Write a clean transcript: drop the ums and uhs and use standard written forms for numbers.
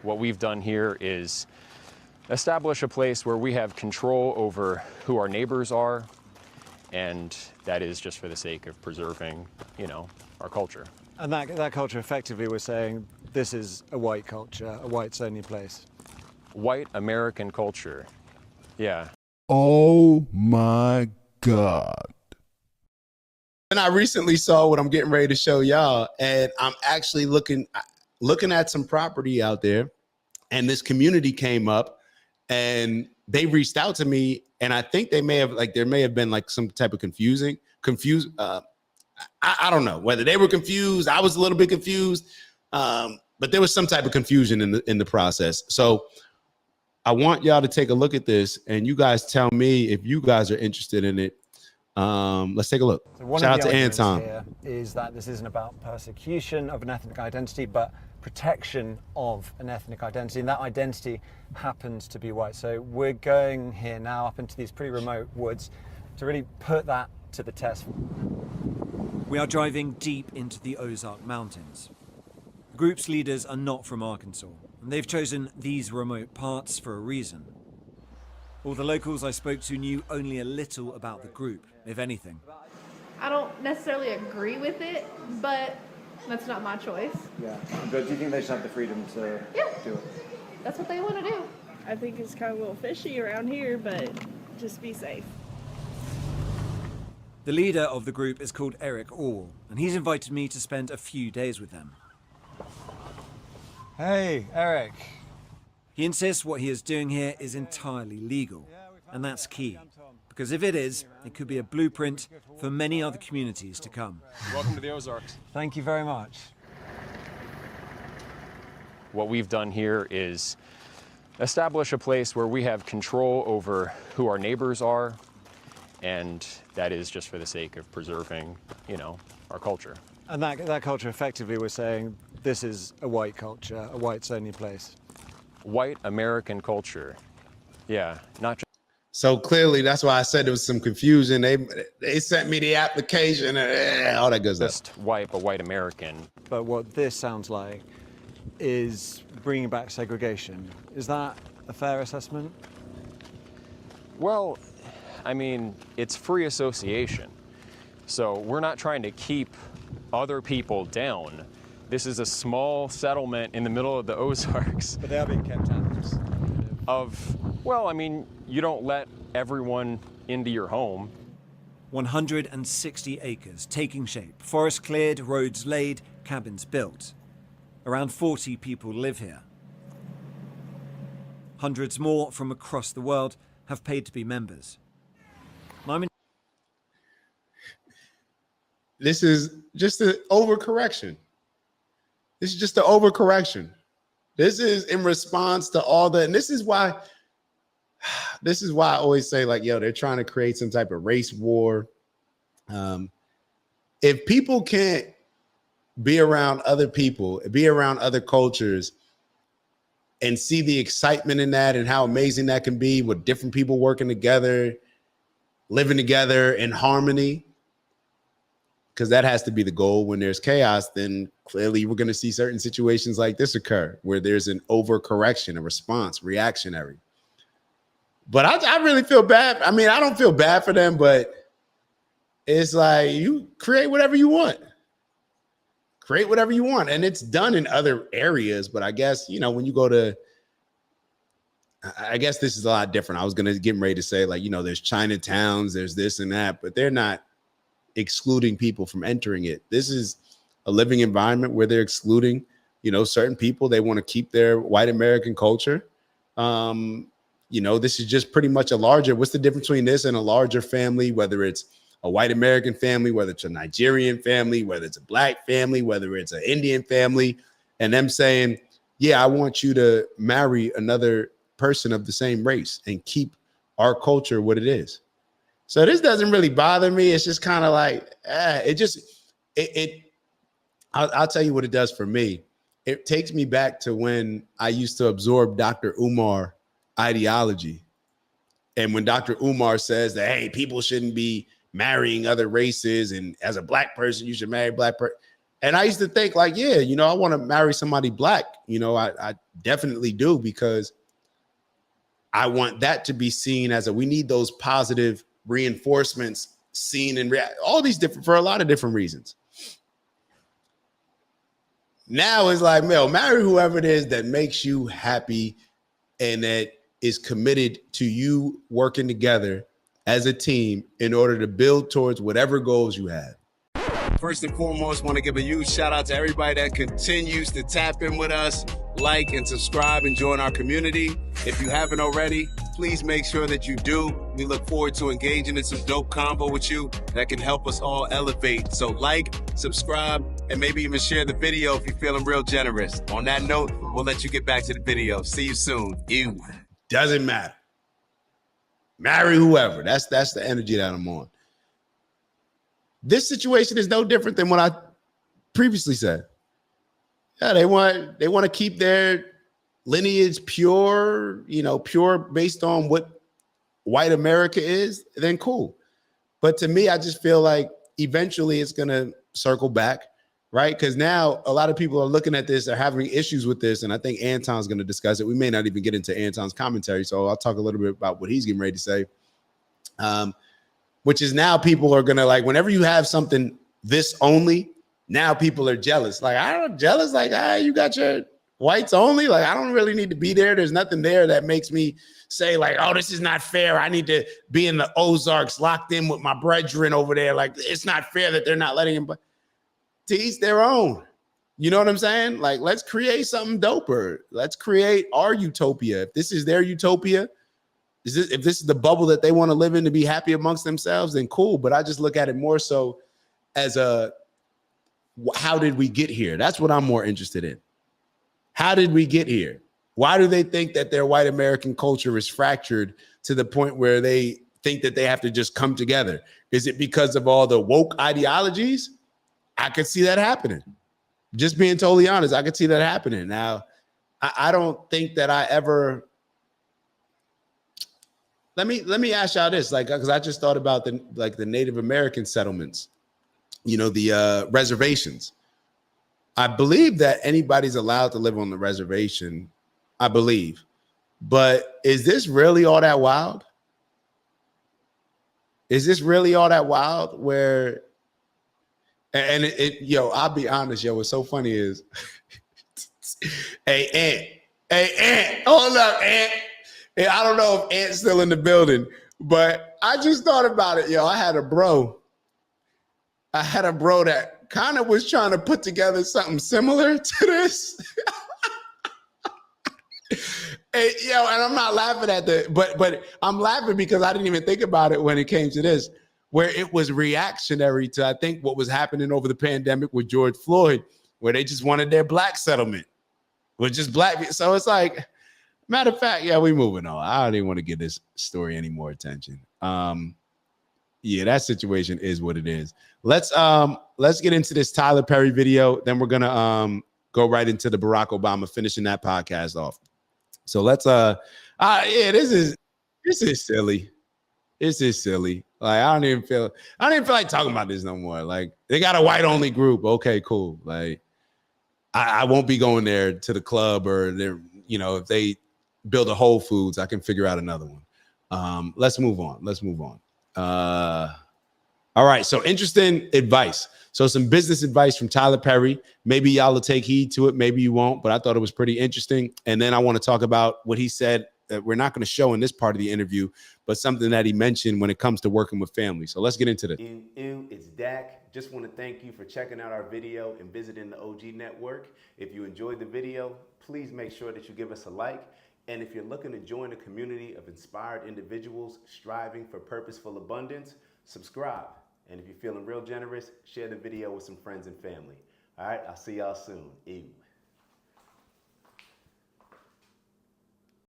What we've done here is establish a place where we have control over who our neighbors are, and that is just for the sake of preserving, our culture. And that culture, effectively, we're saying this is a white culture, a whites-only place. White American culture, yeah. Oh my God. And I recently saw what I'm getting ready to show y'all, and I'm actually looking at some property out there, and this community came up and they reached out to me, and I think there may have been like some type of confused. I don't know whether they were confused. I was a little bit confused, but there was some type of confusion in the process. So I want y'all to take a look at this, and you guys tell me if you guys are interested in it. Let's take a look. So one Shout of out the to arguments Anton. here is that this isn't about persecution of an ethnic identity, but protection of an ethnic identity, and that identity happens to be white. So we're going here now up into these pretty remote woods to really put that to the test. We are driving deep into the Ozark Mountains. The group's leaders are not from Arkansas, and they've chosen these remote parts for a reason. All the locals I spoke to knew only a little about the group, if anything. I don't necessarily agree with it, but that's not my choice. Yeah, but do you think they should have the freedom to do it? That's what they want to do. I think it's kind of a little fishy around here, but just be safe. The leader of the group is called Eric Orwell, and he's invited me to spend a few days with them. Hey, Eric. He insists what he is doing here is entirely legal, and that's key, because if it is, it could be a blueprint for many other communities to come. Welcome to the Ozarks. Thank you very much. What we've done here is establish a place where we have control over who our neighbors are, and that is just for the sake of preserving, our culture. And that culture, effectively, we're saying this is a white culture, a whites-only place. White American culture, yeah, not just. So clearly, that's why I said there was some confusion. They sent me the application and all that good stuff. Just white, but white American. But what this sounds like is bringing back segregation. Is that a fair assessment? Well, I mean, it's free association. So we're not trying to keep other people down. This is a small settlement in the middle of the Ozarks. But they are being kept out. You don't let everyone into your home. 160 acres taking shape, forest cleared, roads laid, cabins built. Around 40 people live here. Hundreds more from across the world have paid to be members. This is just an overcorrection. This is just an overcorrection. This is in response to all the, and this is why I always say, like, they're trying to create some type of race war. If people can't be around other people, be around other cultures, and see the excitement in that and how amazing that can be with different people working together, living together in harmony, because that has to be the goal. When there's chaos, then clearly we're going to see certain situations like this occur where there's an overcorrection, a response, reactionary. But I really feel bad. I mean, I don't feel bad for them, but it's like, you create whatever you want. Create whatever you want. And it's done in other areas. But I guess, when you go to, I guess this is a lot different. I was going to get ready to say, like, there's Chinatowns, there's this and that, but they're not excluding people from entering it. This is a living environment where they're excluding, certain people. They want to keep their white American culture. This is just pretty much what's the difference between this and a larger family, whether it's a white American family, whether it's a Nigerian family, whether it's a black family, whether it's an Indian family, and them saying, yeah, I want you to marry another person of the same race and keep our culture what it is. So this doesn't really bother me. It's just kind of like, I'll tell you what it does for me. It takes me back to when I used to absorb Dr. Umar ideology. And when Dr. Umar says that, hey, people shouldn't be marrying other races, and as a black person, you should marry a black person. And I used to think like, yeah, you know, I want to marry somebody black. You know, I definitely do, because I want that to be seen as we need those positive reinforcements seen in all these different, for a lot of different reasons. Now it's like, marry whoever it is that makes you happy and that is committed to you working together as a team in order to build towards whatever goals you have. First and foremost, want to give a huge shout out to everybody that continues to tap in with us, like and subscribe and join our community. If you haven't already, please make sure that you do. We look forward to engaging in some dope convo with you that can help us all elevate. So like, subscribe, and maybe even share the video if you're feeling real generous. On that note, we'll let you get back to the video. See you soon. Ew. Doesn't matter. Marry whoever. That's the energy that I'm on. This situation is no different than what I previously said. Yeah, they want to keep their lineage pure, pure based on what white America is, then cool. But to me, I just feel like eventually it's going to circle back, right? Because now a lot of people are looking at this, they're having issues with this, and I think Anton's going to discuss it. We may not even get into Anton's commentary, so I'll talk a little bit about what he's getting ready to say. Which is now people are going to, like, whenever you have something this only, now people are jealous. Like, I'm jealous. Like, you got your whites only. Like, I don't really need to be there. There's nothing there that makes me say like, oh, this is not fair. I need to be in the Ozarks locked in with my brethren over there. Like, it's not fair that they're not letting him, but to each their own. You know what I'm saying? Like, let's create something doper. Let's create our utopia. If this is their utopia, if this is the bubble that they want to live in to be happy amongst themselves, then cool. But I just look at it more so as how did we get here? That's what I'm more interested in. How did we get here? Why do they think that their white American culture is fractured to the point where they think that they have to just come together? Is it because of all the woke ideologies? I could see that happening. Just being totally honest, I could see that happening. Now, I don't think that I ever... Let me ask y'all this, like, because I just thought about the Native American settlements, the reservations. I believe that anybody's allowed to live on the reservation, I believe. But is this really all that wild? Is this really all that wild? Where, and I'll be honest, what's so funny is, hey, Ant, hold up, Ant. I don't know if Ant's still in the building, but I just thought about it. I had a bro that kind of was trying to put together something similar to this. And I'm not laughing at but I'm laughing because I didn't even think about it when it came to this, where it was reactionary to, I think, what was happening over the pandemic with George Floyd, where they just wanted their black settlement with just black. So it's like, matter of fact, we moving on. I don't even want to give this story any more attention. That situation is what it is. Let's get into this Tyler Perry video. Then we're gonna go right into the Barack Obama, finishing that podcast off. So let's this is silly. This is silly. Like, I don't even feel like talking about this no more. Like, they got a white only group. Okay, cool. Like, I won't be going there to the club, or they're, if they build a Whole Foods, I can figure out another one. Let's move on. All right. So, interesting advice. So, some business advice from Tyler Perry. Maybe y'all will take heed to it. Maybe you won't, but I thought it was pretty interesting. And then I want to talk about what he said that we're not going to show in this part of the interview, but something that he mentioned when it comes to working with family. So let's get into this. It's Dak. Just want to thank you for checking out our video and visiting the OG Network. If you enjoyed the video, please make sure that you give us a like. And if you're looking to join a community of inspired individuals striving for purposeful abundance, subscribe. And if you're feeling real generous, share the video with some friends and family. All right, I'll see y'all soon. Ew.